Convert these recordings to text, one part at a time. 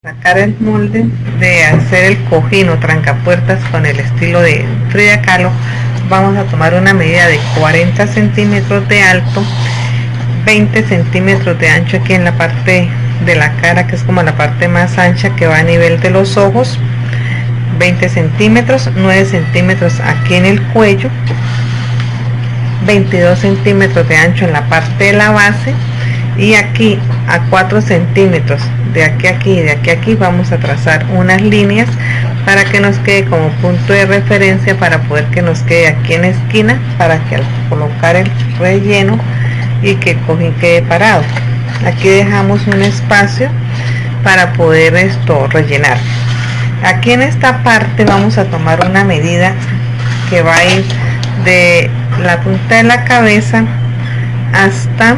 Sacar el molde de hacer el cojín o trancapuertas con el estilo de Frida Kahlo, vamos a tomar una medida de 40 centímetros de alto, 20 centímetros de ancho aquí en la parte de la cara, que es como la parte más ancha que va a nivel de los ojos, 20 centímetros, 9 centímetros aquí en el cuello, 22 centímetros de ancho en la parte de la base, y aquí a 4 centímetros de aquí a aquí y de aquí a aquí vamos a trazar unas líneas para que nos quede como punto de referencia, para poder que nos quede aquí en la esquina, para que al colocar el relleno y que el cojín quede parado. Aquí dejamos un espacio para poder rellenar. Aquí en esta parte vamos a tomar una medida que va a ir de la punta de la cabeza hasta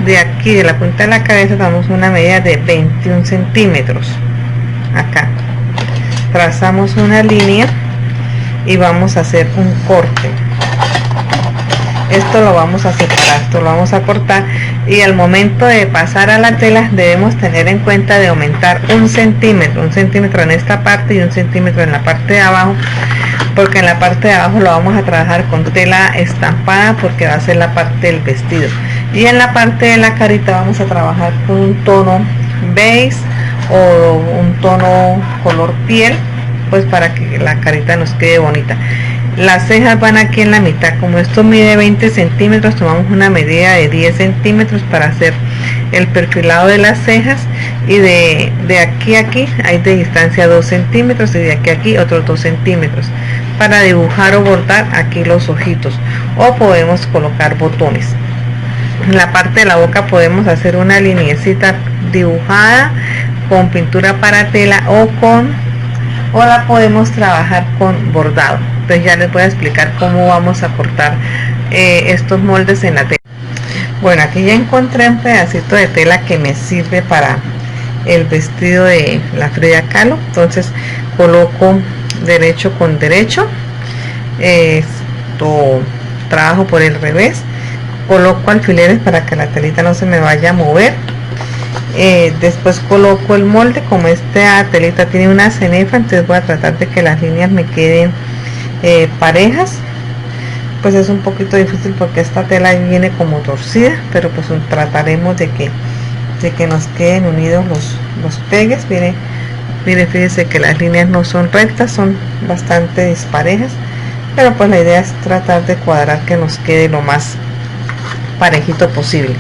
de aquí, de la punta de la cabeza damos una medida de 21 centímetros. Acá trazamos una línea y vamos a hacer un corte. Esto lo vamos a separar, esto lo vamos a cortar, y al momento de pasar a la tela debemos tener en cuenta de aumentar un centímetro en esta parte y un centímetro en la parte de abajo, porque en la parte de abajo lo vamos a trabajar con tela estampada, porque va a ser la parte del vestido, y en la parte de la carita vamos a trabajar con un tono beige o un tono color piel, pues para que la carita nos quede bonita. Las cejas van aquí en la mitad. Como esto mide 20 centímetros, tomamos una medida de 10 centímetros para hacer el perfilado de las cejas, y de aquí a aquí hay de distancia 2 centímetros, y de aquí a aquí otros 2 centímetros para dibujar o bordar aquí los ojitos, o podemos colocar botones. En la parte de la boca podemos hacer una lineecita dibujada con pintura para tela o la podemos trabajar con bordado. Entonces ya les voy a explicar cómo vamos a cortar estos moldes en la tela. Bueno, aquí ya encontré un pedacito de tela que me sirve para el vestido de la Frida Kahlo. Entonces coloco derecho con derecho, trabajo por el revés, coloco alfileres para que la telita no se me vaya a mover. Después coloco el molde. Como esta telita tiene una cenefa, entonces voy a tratar de que las líneas me queden parejas. Pues es un poquito difícil porque esta tela viene como torcida, pero pues trataremos de que nos queden unidos los pegues. Mire, fíjense que las líneas no son rectas, son bastante disparejas, pero pues la idea es tratar de cuadrar que nos quede lo más parejito posible.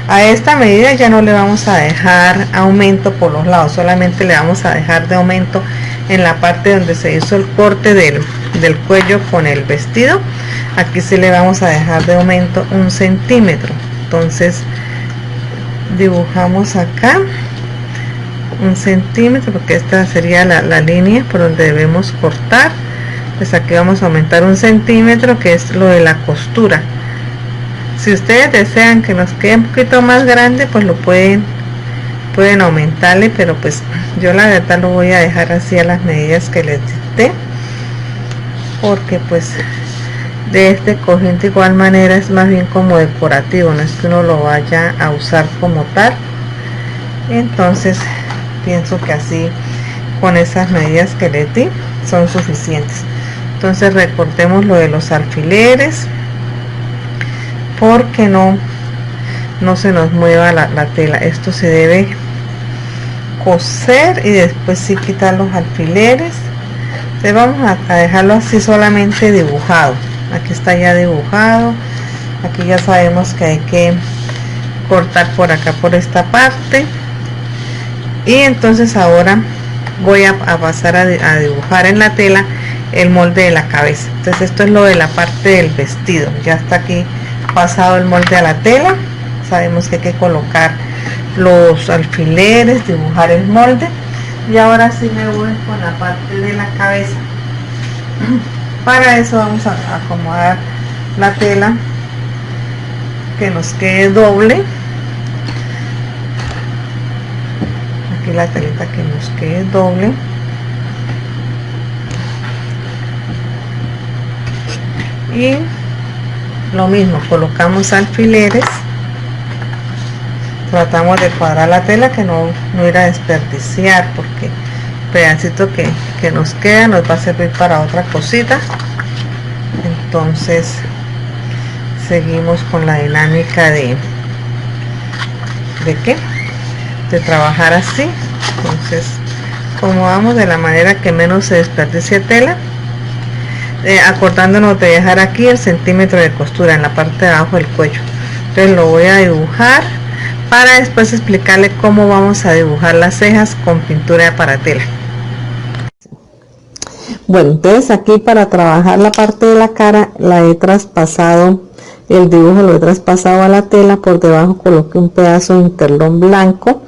A esta medida ya no le vamos a dejar aumento por los lados, solamente le vamos a dejar de aumento en la parte donde se hizo el corte del cuello con el vestido. Aquí sí le vamos a dejar de aumento 1 centímetro. Entonces dibujamos acá 1 centímetro, porque esta sería la línea por donde debemos cortar. Pues aquí vamos a aumentar 1 centímetro, que es lo de la costura. Si ustedes desean que nos quede un poquito más grande, pues lo pueden aumentarle, pero pues yo la verdad lo voy a dejar así a las medidas que les dicté, porque pues de este cojín de igual manera es más bien como decorativo, no es que uno lo vaya a usar como tal. Entonces pienso que así, con esas medidas que les di, son suficientes. Entonces recortemos lo de los alfileres, porque no se nos mueva la tela. Esto se debe coser y después sí quitar los alfileres. Entonces vamos a dejarlo así solamente dibujado. Aquí está ya dibujado. Aquí ya sabemos que hay que cortar por acá, por esta parte. Y entonces ahora voy a pasar a dibujar en la tela el molde de la cabeza. Entonces esto es lo de la parte del vestido. Ya está aquí pasado el molde a la tela. Sabemos que hay que colocar los alfileres, dibujar el molde, y ahora sí me voy con la parte de la cabeza. Para eso vamos a acomodar la tela que nos quede doble. Aquí la telita que nos quede doble, y lo mismo, colocamos alfileres. tratamos de cuadrar la tela, que no ir a desperdiciar, porque el pedacito que nos queda nos va a servir para otra cosita. Entonces seguimos con la dinámica de trabajar así. Entonces, como vamos de la manera que menos se desperdicie tela, acordándonos de dejar aquí el centímetro de costura en la parte de abajo del cuello. Entonces lo voy a dibujar para después explicarle cómo vamos a dibujar las cejas con pintura para tela. Bueno, entonces aquí para trabajar la parte de la cara la he traspasado, el dibujo lo he traspasado a la tela. Por debajo coloqué un pedazo de interlón blanco,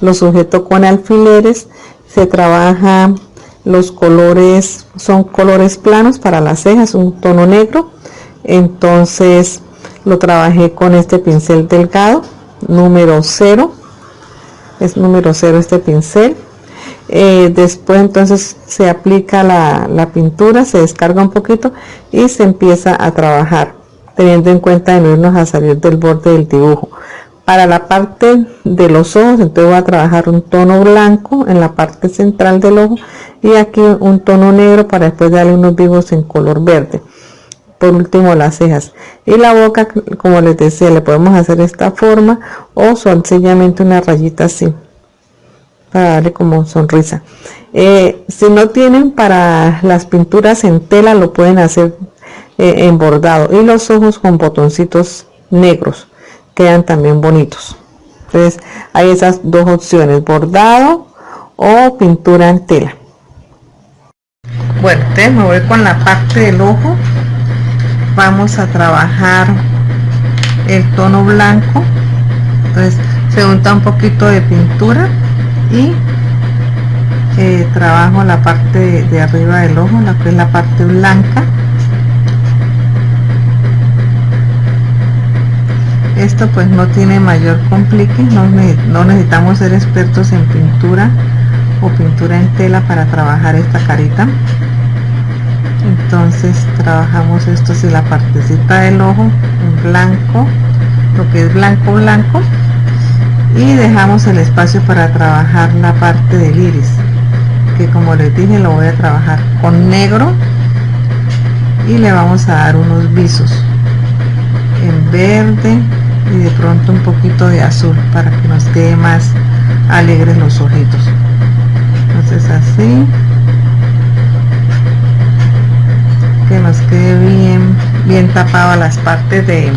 lo sujeto con alfileres. Se trabaja los colores, son colores planos para las cejas, un tono negro. Entonces lo trabajé con este pincel delgado, número 0, es número 0 este pincel. Después entonces se aplica la pintura, se descarga un poquito y se empieza a trabajar, teniendo en cuenta de no irnos a salir del borde del dibujo. Para la parte de los ojos, entonces voy a trabajar un tono blanco en la parte central del ojo y aquí un tono negro para después darle unos vivos en color verde. Por último las cejas y la boca, como les decía, le podemos hacer esta forma o sencillamente una rayita así para darle como sonrisa. Si no tienen para las pinturas en tela, lo pueden hacer en bordado, y los ojos con botoncitos negros quedan también bonitos. Entonces hay esas dos opciones, bordado o pintura en tela. Bueno, entonces me voy con la parte del ojo. Vamos a trabajar el tono blanco. Entonces se unta un poquito de pintura y trabajo la parte de arriba del ojo, la que es la parte blanca. Esto pues no tiene mayor complique, no necesitamos ser expertos en pintura o pintura en tela para trabajar esta carita. Entonces trabajamos esto así, la partecita del ojo en blanco, lo que es blanco blanco, y dejamos el espacio para trabajar la parte del iris, que como les dije lo voy a trabajar con negro y le vamos a dar unos visos en verde y de pronto un poquito de azul para que nos quede más alegres los ojitos. Entonces así, que nos quede bien tapado las partes de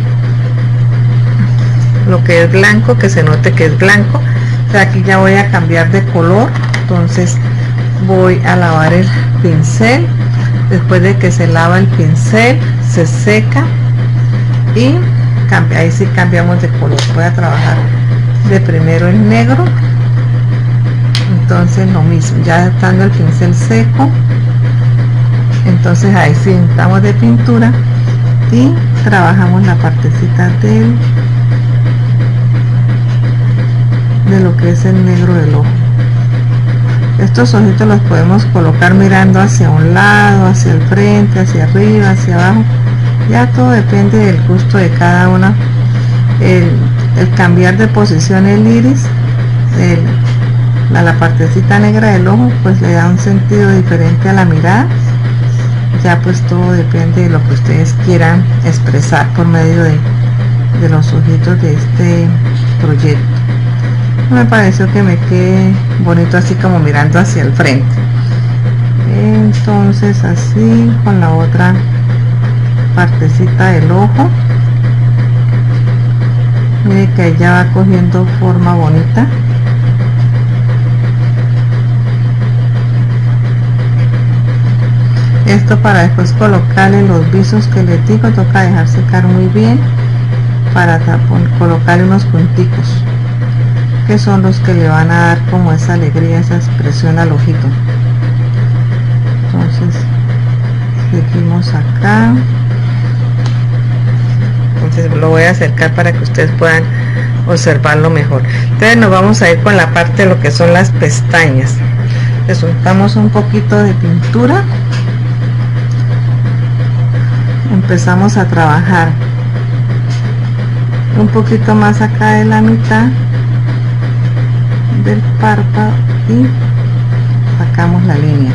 lo que es blanco, que se note que es blanco. O sea, aquí ya voy a cambiar de color. Entonces voy a lavar el pincel. Después de que se lava el pincel, se seca y ahí sí cambiamos de color. Voy a trabajar de primero el negro. Entonces lo mismo, ya estando el pincel seco, entonces ahí sí untamos de pintura y trabajamos la partecita de lo que es el negro del ojo. Estos ojitos los podemos colocar mirando hacia un lado, hacia el frente, hacia arriba, hacia abajo. Ya todo depende del gusto de cada una. El cambiar de posición el iris, la partecita negra del ojo, pues le da un sentido diferente a la mirada. Ya pues todo depende de lo que ustedes quieran expresar por medio de los ojitos de este proyecto. Me pareció que me quede bonito así como mirando hacia el frente. Entonces así con la otra partecita del ojo, mire que ya va cogiendo forma bonita. Esto para después colocarle los visos que les digo, toca dejar secar muy bien para colocarle unos punticos, que son los que le van a dar como esa alegría, esa expresión al ojito. Entonces seguimos acá. Entonces lo voy a acercar para que ustedes puedan observarlo mejor. Entonces nos vamos a ir con la parte de lo que son las pestañas. Les untamos un poquito de pintura. Empezamos a trabajar un poquito más acá de la mitad del párpado y sacamos la línea.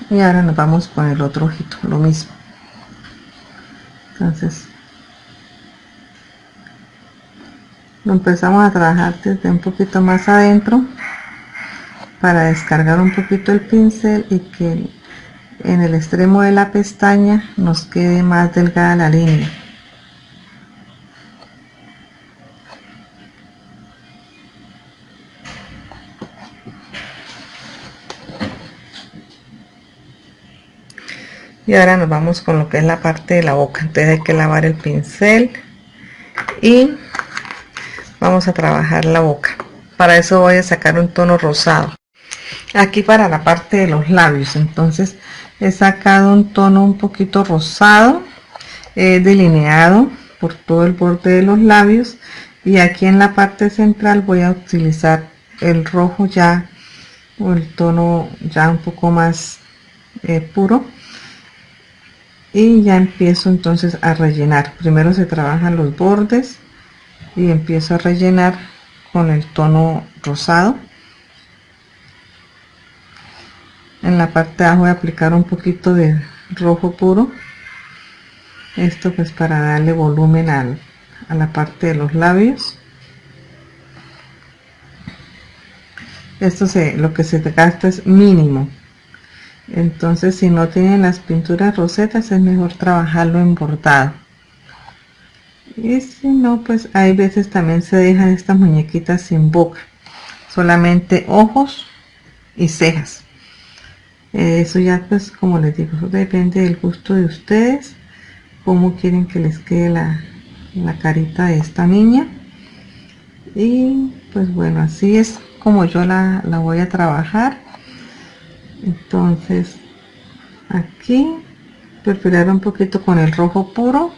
Y ahora nos vamos con el otro ojito, lo mismo. Entonces lo empezamos a trabajar desde un poquito más adentro para descargar un poquito el pincel y que en el extremo de la pestaña nos quede más delgada la línea. Y ahora nos vamos con lo que es la parte de la boca. Entonces hay que lavar el pincel y vamos a trabajar la boca. Para eso voy a sacar un tono rosado aquí para la parte de los labios. Entonces he sacado un tono un poquito rosado, delineado por todo el borde de los labios, y aquí en la parte central voy a utilizar el rojo ya, o el tono ya un poco más puro, y ya empiezo entonces a rellenar. Primero se trabajan los bordes y empiezo a rellenar con el tono rosado. En la parte de abajo voy a aplicar un poquito de rojo puro, esto pues para darle volumen a la parte de los labios. Esto lo que se gasta es mínimo, entonces si no tienen las pinturas rosetas es mejor trabajarlo en bordado. Y si no, pues hay veces también se dejan estas muñequitas sin boca, solamente ojos y cejas. Eso ya pues como les digo, depende del gusto de ustedes, cómo quieren que les quede la carita de esta niña. Y pues bueno, así es como yo la voy a trabajar. Entonces aquí perfilar un poquito con el rojo puro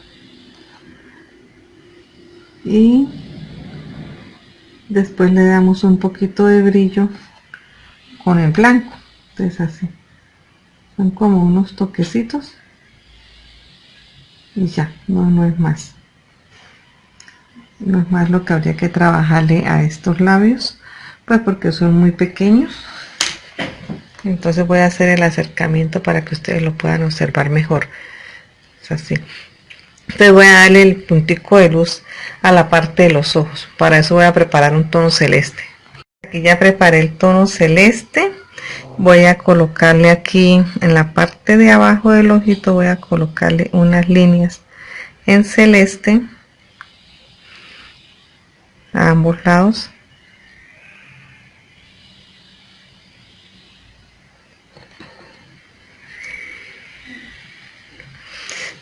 y después le damos un poquito de brillo con el blanco. Entonces así son como unos toquecitos y ya, no es más. No es más lo que habría que trabajarle a estos labios, pues porque son muy pequeños. Entonces voy a hacer el acercamiento para que ustedes lo puedan observar mejor. Es así. Entonces voy a darle el puntico de luz a la parte de los ojos. Para eso voy a preparar un tono celeste. Aquí ya preparé el tono celeste. Voy a colocarle aquí en la parte de abajo del ojito, voy a colocarle unas líneas en celeste a ambos lados.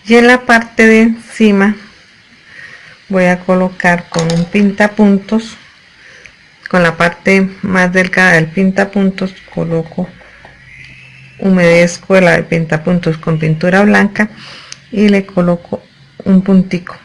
Y en la parte de encima voy a colocar con un pintapuntos, con la parte más delgada del pintapuntos, humedezco el pintapuntos con pintura blanca y le coloco un puntico.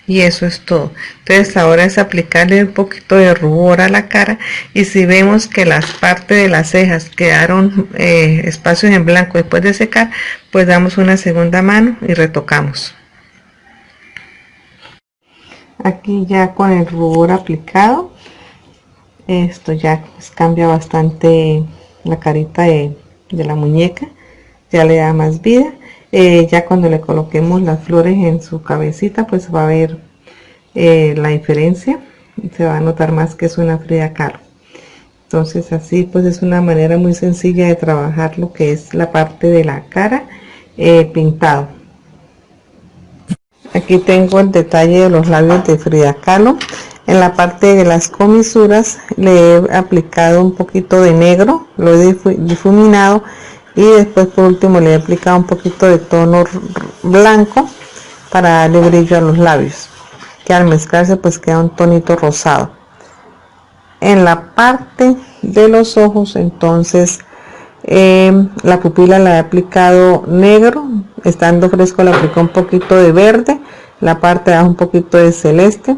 Y eso es todo. Entonces ahora es aplicarle un poquito de rubor a la cara, y si vemos que las partes de las cejas quedaron espacios en blanco después de secar, pues damos una segunda mano y retocamos. Aquí ya con el rubor aplicado, esto ya pues cambia bastante la carita de la muñeca, ya le da más vida. Ya cuando le coloquemos las flores en su cabecita, pues va a ver la diferencia, se va a notar más que es una Frida Kahlo. Entonces así pues es una manera muy sencilla de trabajar lo que es la parte de la cara pintado. Aquí tengo el detalle de los labios de Frida Kahlo. En la parte de las comisuras le he aplicado un poquito de negro, lo he difuminado, y después por último le he aplicado un poquito de tono blanco para darle brillo a los labios, que al mezclarse pues queda un tonito rosado. En la parte de los ojos. Entonces la pupila la he aplicado negro, estando fresco le aplico un poquito de verde, la parte de abajo un poquito de celeste,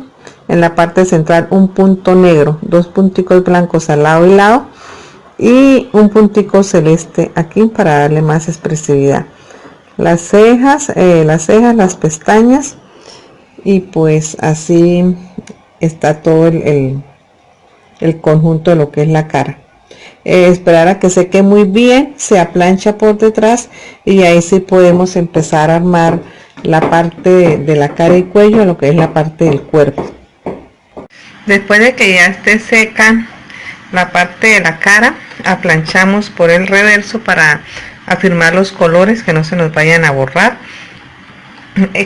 en la parte central un punto negro, dos punticos blancos al lado y lado y un puntico celeste aquí para darle más expresividad. Las cejas, las pestañas, y pues así está todo el conjunto de lo que es la cara. Esperar a que seque muy bien, se aplancha por detrás y ahí sí podemos empezar a armar la parte de la cara y cuello, lo que es la parte del cuerpo. Después de que ya esté seca la parte de la cara, aplanchamos por el reverso para afirmar los colores, que no se nos vayan a borrar.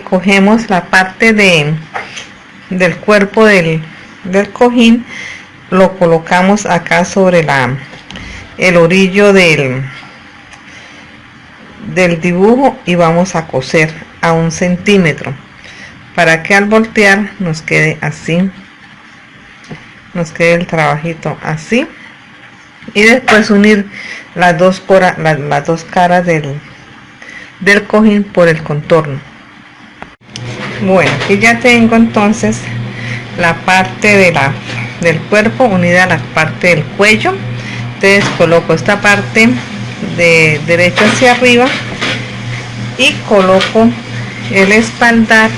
Cogemos la parte del cuerpo del cojín, lo colocamos acá sobre el orillo del dibujo y vamos a coser a 1 centímetro para que al voltear nos quede así, nos quede el trabajito así, y después unir las dos caras del cojín por el contorno. Bueno, aquí ya tengo entonces la parte del cuerpo unida a la parte del cuello. Entonces coloco esta parte de derecho hacia arriba y coloco el espaldar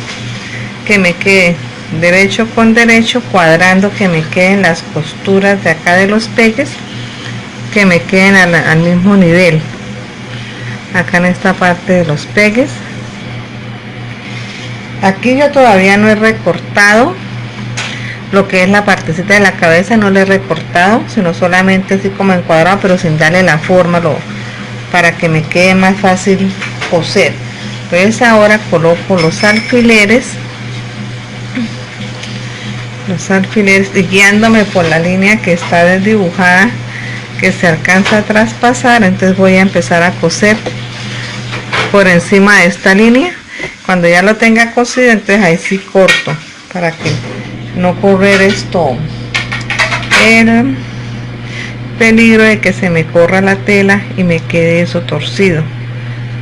que me quede derecho con derecho, cuadrando que me queden las costuras de acá de los pegues, que me queden al mismo nivel acá en esta parte de los pegues. Aquí yo todavía no he recortado lo que es la partecita de la cabeza, no le he recortado, sino solamente así como encuadrado, pero sin darle la forma, para que me quede más fácil coser. Entonces ahora coloco los alfileres y guiándome por la línea que está desdibujada, que se alcanza a traspasar. Entonces voy a empezar a coser por encima de esta línea. Cuando ya lo tenga cosido, entonces ahí sí corto, para que no correr el peligro de que se me corra la tela y me quede eso torcido.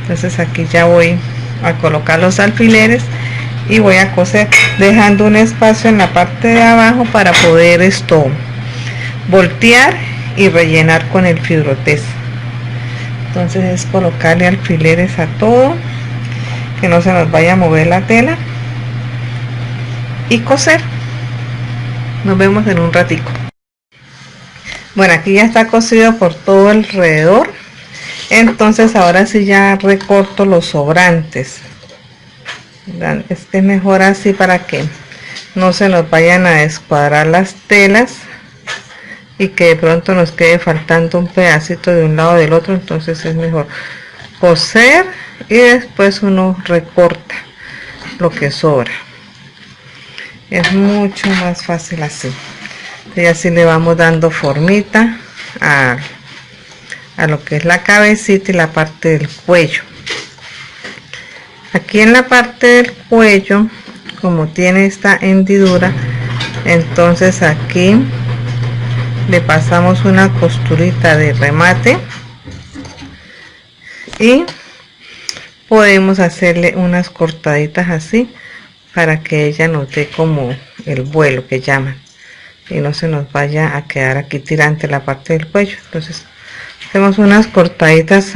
Entonces aquí ya voy a colocar los alfileres y voy a coser dejando un espacio en la parte de abajo para poder voltear y rellenar con el fibrotés. Entonces es colocarle alfileres a todo, que no se nos vaya a mover la tela, y coser. Nos vemos en un ratico. Bueno, aquí ya está cosido por todo alrededor. Entonces ahora sí ya recorto los sobrantes. Es que es mejor así para que no se nos vayan a descuadrar las telas y que de pronto nos quede faltando un pedacito de un lado del otro. Entonces es mejor coser y después uno recorta lo que sobra. Es mucho más fácil así. Y así le vamos dando formita a lo que es la cabecita y la parte del cuello. Aquí en la parte del cuello, como tiene esta hendidura, entonces aquí le pasamos una costurita de remate y podemos hacerle unas cortaditas así para que ella nos dé como el vuelo que llaman y no se nos vaya a quedar aquí tirante la parte del cuello. Entonces hacemos unas cortaditas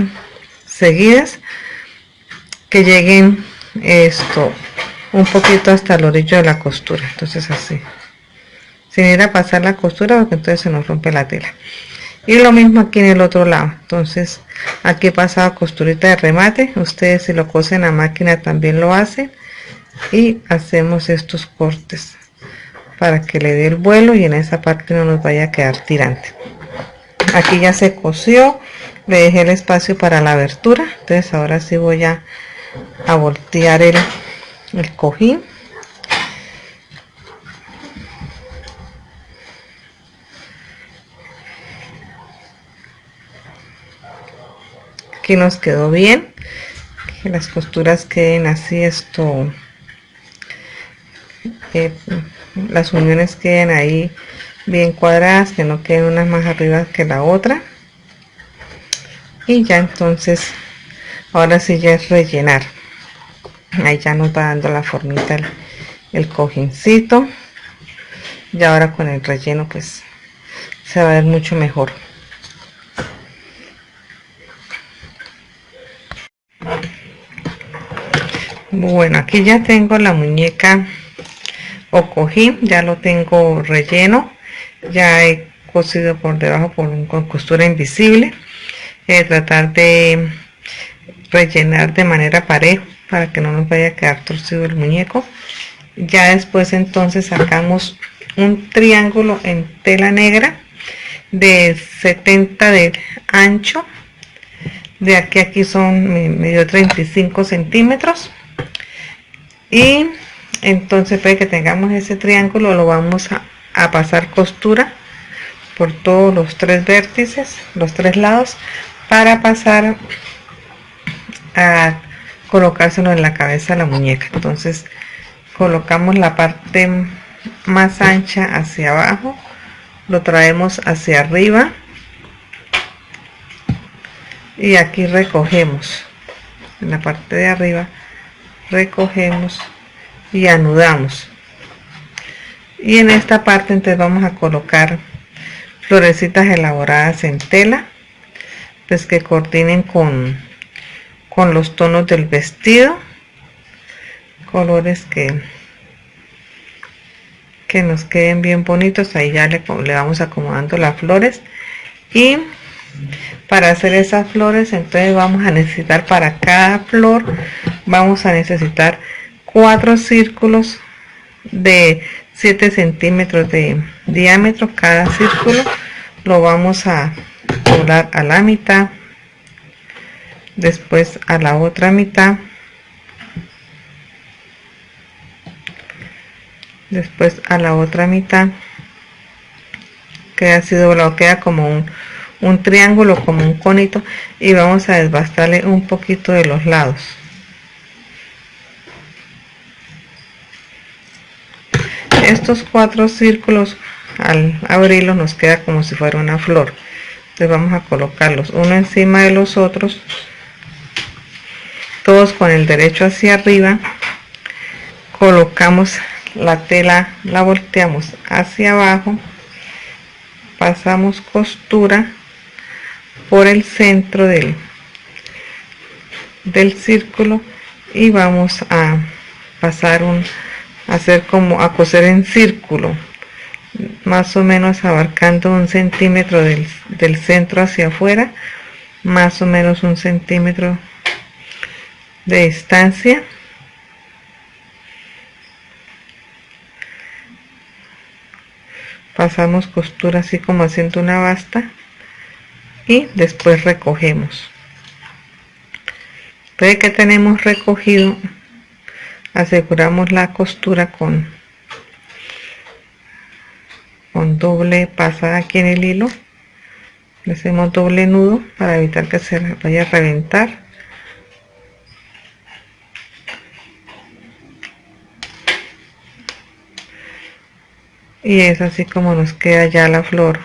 seguidas que lleguen un poquito hasta el orillo de la costura. Entonces así, sin ir a pasar la costura, porque entonces se nos rompe la tela. Y lo mismo aquí en el otro lado. Entonces aquí he pasado costurita de remate. Ustedes si lo cosen a máquina también lo hacen, y hacemos estos cortes para que le dé el vuelo y en esa parte no nos vaya a quedar tirante. Aquí ya se cosió, le dejé el espacio para la abertura. Entonces ahora sí voy a voltear el cojín. Aquí nos quedó bien, que las costuras queden así, las uniones queden ahí bien cuadradas, que no queden unas más arriba que la otra. Y ya entonces ahora sí ya es rellenar. Ahí ya nos va dando la formita el cojincito. Y ahora con el relleno pues se va a ver mucho mejor. Bueno, aquí ya tengo la muñeca o cojín, ya lo tengo relleno, ya he cosido por debajo con costura invisible. Tratar de rellenar de manera pareja para que no nos vaya a quedar torcido el muñeco. Ya después entonces sacamos un triángulo en tela negra de 70 de ancho, de aquí a aquí son medio 35 centímetros, y entonces para que tengamos ese triángulo lo vamos a pasar costura por todos los tres vértices, los tres lados, para pasar a colocárselo en la cabeza de la muñeca. Entonces colocamos la parte más ancha hacia abajo, lo traemos hacia arriba y aquí recogemos en la parte de arriba, recogemos y anudamos, y en esta parte entonces vamos a colocar florecitas elaboradas en tela, pues que coordinen con los tonos del vestido, colores que nos queden bien bonitos. Ahí ya le vamos acomodando las flores, y para hacer esas flores entonces vamos a necesitar, para cada flor vamos a necesitar 4 círculos de 7 centímetros de diámetro. Cada círculo lo vamos a doblar a la mitad, después a la otra mitad, después a la otra mitad, queda así doblado, queda como un triángulo, como un conito, y vamos a desbastarle un poquito de los lados. Estos 4 círculos al abrirlos nos queda como si fuera una flor. Entonces vamos a colocarlos uno encima de los otros, todos con el derecho hacia arriba. Colocamos la tela, la volteamos hacia abajo, pasamos costura por el centro del círculo y vamos a pasar hacer como a coser en círculo, más o menos abarcando 1 centímetro del centro hacia afuera, más o menos 1 centímetro de distancia. Pasamos costura así como haciendo una basta, y después recogemos. Después que tenemos recogido, aseguramos la costura con doble pasada aquí en el hilo. Le hacemos doble nudo para evitar que se vaya a reventar. Y es así como nos queda ya la flor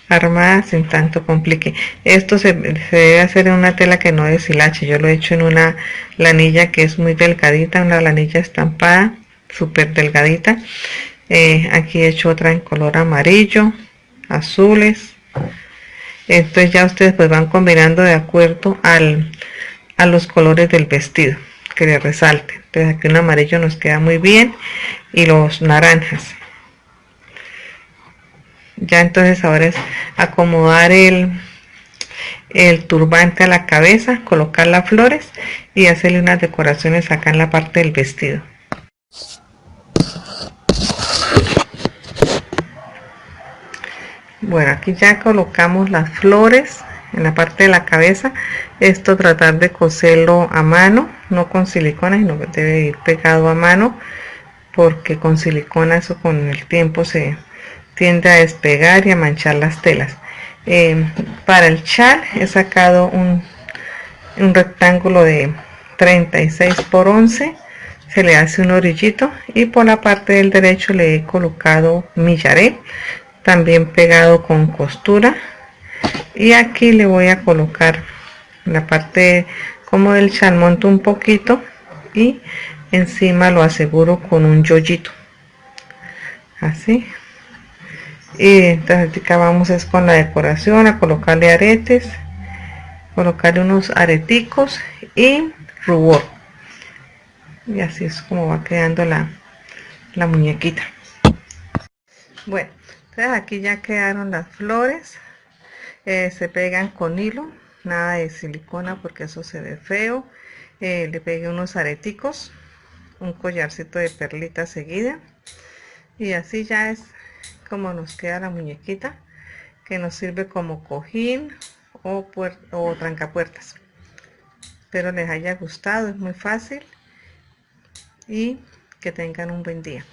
armada sin tanto complique. Esto se debe hacer en una tela que no deshilache. Yo lo he hecho en una lanilla que es muy delgadita, una lanilla estampada súper delgadita. Aquí he hecho otra en color amarillo, azules. Entonces ya ustedes pues van combinando de acuerdo a los colores del vestido que le resalte. Entonces aquí un amarillo nos queda muy bien, y los naranjas. Ya entonces ahora es acomodar el turbante a la cabeza, colocar las flores y hacerle unas decoraciones acá en la parte del vestido. Bueno, aquí ya colocamos las flores en la parte de la cabeza. Esto tratar de coserlo a mano, no con silicona, sino que debe ir pegado a mano, porque con silicona eso con el tiempo se tiende a despegar y a manchar las telas. Para el chal he sacado un rectángulo de 36 por 11, se le hace un orillito, y por la parte del derecho le he colocado millaré. también pegado con costura, y aquí le voy a colocar la parte como del chal, monto un poquito y encima lo aseguro con un yoyito, así. Y entonces acá vamos es con la decoración, a colocarle aretes, colocarle unos areticos y rubor, y así es como va quedando la muñequita. Bueno, entonces aquí ya quedaron las flores. Se pegan con hilo, nada de silicona porque eso se ve feo. Le pegué unos areticos, un collarcito de perlita seguida, y así ya es como nos queda la muñequita, que nos sirve como cojín o trancapuertas. Espero les haya gustado, es muy fácil y que tengan un buen día.